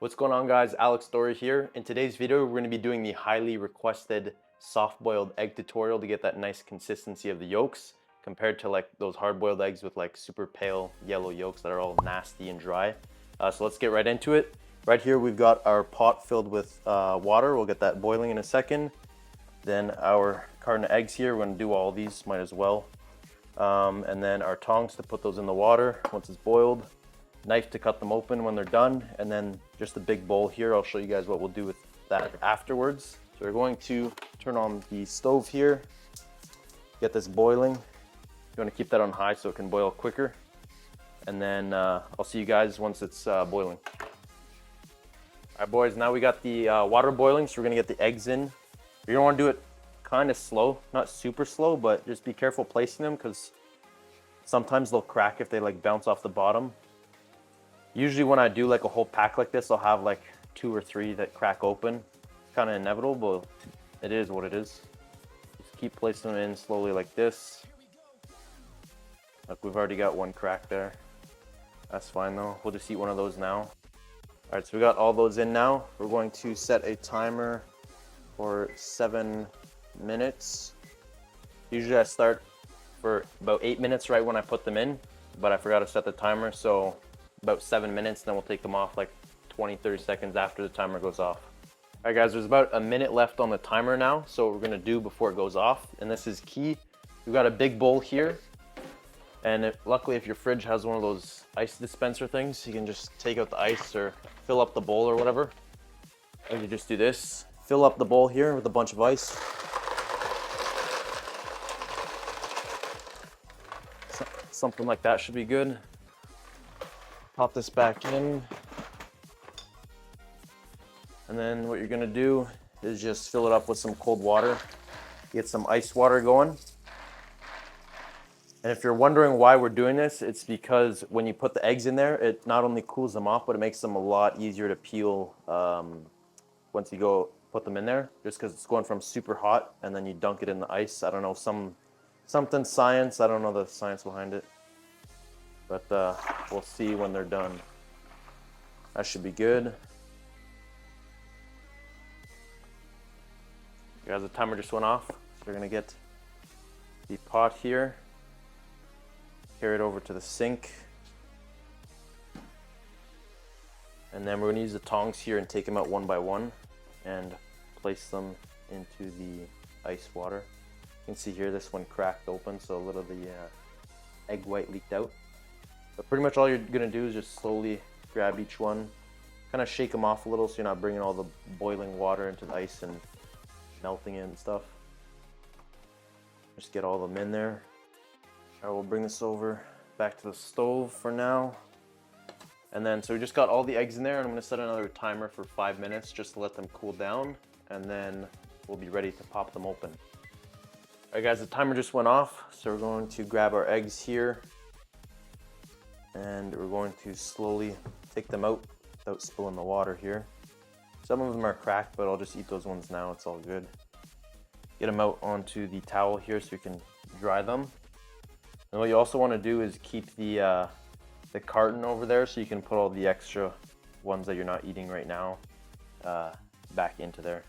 What's going on, guys? Alex Story here. In today's video, we're going to be doing the highly requested soft-boiled egg tutorial to get that nice consistency of the yolks compared to like those hard-boiled eggs with like super pale yellow yolks that are all nasty and dry. So let's get right into it. Right here, we've got our pot filled with water. We'll get that boiling in a second. Then our carton of eggs here, we're going to do all these, might as well. And then our tongs to put those in the water once it's boiled. Knife to cut them open when they're done, and then just a big bowl here. I'll show you guys what we'll do with that afterwards. So we're going to turn on the stove here, get this boiling. You want to keep that on high so it can boil quicker. And then I'll see you guys once it's boiling. All right, boys, now we got the water boiling, so we're gonna get the eggs in. You're gonna want to do it kind of slow, not super slow, but just be careful placing them because sometimes they'll crack if they like bounce off the bottom. Usually when I do like a whole pack like this, I'll have like 2 or 3 that crack open. It's kind of inevitable, but it is what it is. Just keep placing them in slowly like this. Look, we've already got one crack there. That's fine though. We'll just eat one of those now. All right, so we got all those in now. We're going to set a timer for 7 minutes. Usually I start for about 8 minutes right when I put them in, but I forgot to set the timer, so about 7 minutes, then we'll take them off like 20-30 seconds after the timer goes off. All right, guys, there's about a minute left on the timer now, so what we're gonna do before it goes off, and this is key, we've got a big bowl here, and luckily if your fridge has one of those ice dispenser things, you can just take out the ice or fill up the bowl or whatever. And you just do this, fill up the bowl here with a bunch of ice. Something like that should be good. Pop this back in. And then what you're gonna do is just fill it up with some cold water. Get some ice water going. And if you're wondering why we're doing this, it's because when you put the eggs in there, it not only cools them off, but it makes them a lot easier to peel once you go put them in there, just because it's going from super hot and then you dunk it in the ice. I don't know, something science, I don't know the science behind it. But we'll see when they're done. That should be good. Guys, the timer just went off. So we're gonna get the pot here, carry it over to the sink. And then we're gonna use the tongs here and take them out one by one and place them into the ice water. You can see here, this one cracked open, so a little of the egg white leaked out. But pretty much all you're gonna do is just slowly grab each one, kind of shake them off a little so you're not bringing all the boiling water into the ice and melting it and stuff. Just get all of them in there. All right, we'll bring this over back to the stove for now. And then, so we just got all the eggs in there, and I'm gonna set another timer for 5 minutes just to let them cool down, and then we'll be ready to pop them open. All right, guys, the timer just went off, so we're going to grab our eggs here, and we're going to slowly take them out without spilling the water here. Some of them are cracked, but I'll just eat those ones now, it's all good. Get them out onto the towel here so we can dry them. And what you also want to do is keep the carton over there so you can put all the extra ones that you're not eating right now back into there.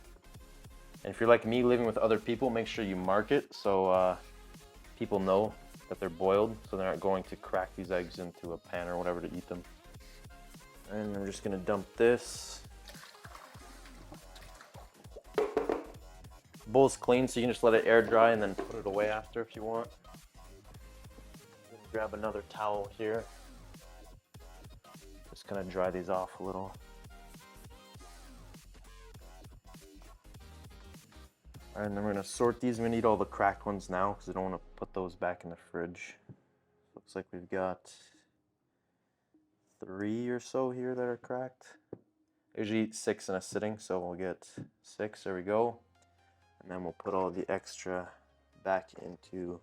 And if you're like me living with other people, make sure you mark it so people know that they're boiled, so they're not going to crack these eggs into a pan or whatever to eat them. And I'm just gonna dump this. Bowl's clean, so you can just let it air dry and then put it away after if you want. Grab another towel here. Just gonna dry these off a little. All right, and then we're gonna sort these. I'm gonna eat all the cracked ones now because I don't want to put those back in the fridge. Looks like we've got 3 or so here that are cracked. I usually eat 6 in a sitting, so we'll get 6. There we go. And then we'll put all the extra back into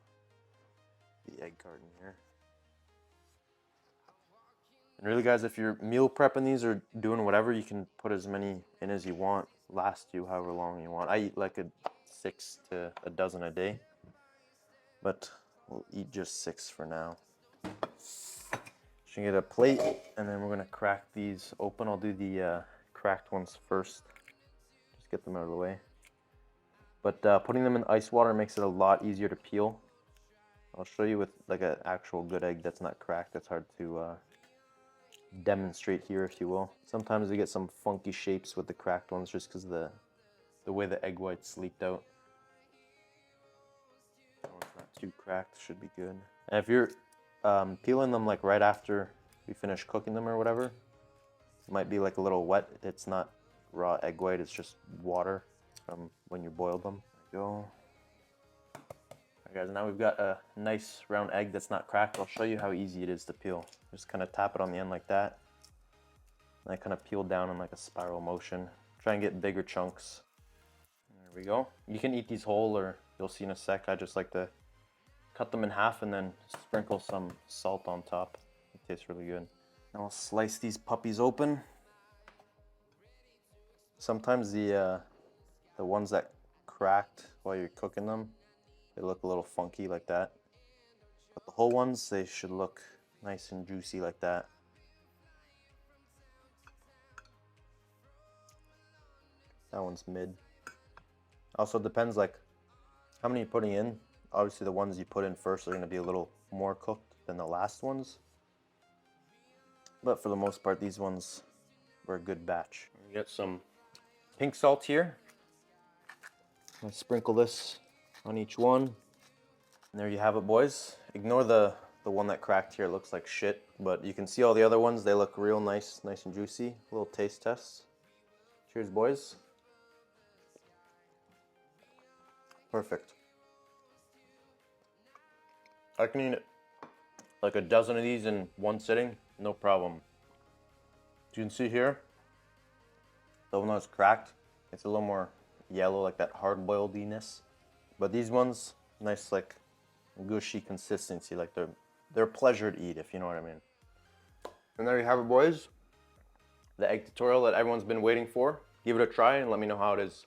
the egg carton here. And really, guys, if you're meal prepping these or doing whatever, you can put as many in as you want, last you however long you want. I eat like 6 to a dozen a day, but we'll eat just 6 for now. Just gonna get a plate, and then we're gonna crack these open. I'll do the cracked ones first. Just get them out of the way. But putting them in ice water makes it a lot easier to peel. I'll show you with like an actual good egg that's not cracked. That's hard to demonstrate here, if you will. Sometimes we get some funky shapes with the cracked ones just because of the way the egg white's leaked out. That one's not too cracked, should be good. And if you're peeling them like right after you finish cooking them or whatever, it might be like a little wet. It's not raw egg white, it's just water from when you boiled them. There you go. Alright guys, now we've got a nice round egg that's not cracked. I'll show you how easy it is to peel. Just kind of tap it on the end like that. And I kind of peel down in like a spiral motion. Try and get bigger chunks. There we go. You can eat these whole, or you'll see in a sec. I just like to cut them in half and then sprinkle some salt on top. It tastes really good. Now I'll slice these puppies open. Sometimes the ones that cracked while you're cooking them, they look a little funky like that. But the whole ones, they should look nice and juicy like that. That one's mid. Also depends like how many you're putting in. Obviously the ones you put in first are going to be a little more cooked than the last ones. But for the most part, these ones were a good batch. We got some pink salt here. I sprinkle this on each one. And there you have it, boys. Ignore the one that cracked here. It looks like shit. But you can see all the other ones. They look real nice and juicy. A little taste test. Cheers, boys. Perfect. I can eat like a dozen of these in one sitting, no problem. You can see here, the one that's cracked, it's a little more yellow, like that hard-boiledness. But these ones, nice like gushy consistency, like they're a pleasure to eat, if you know what I mean. And there you have it, boys. The egg tutorial that everyone's been waiting for. Give it a try and let me know how it is.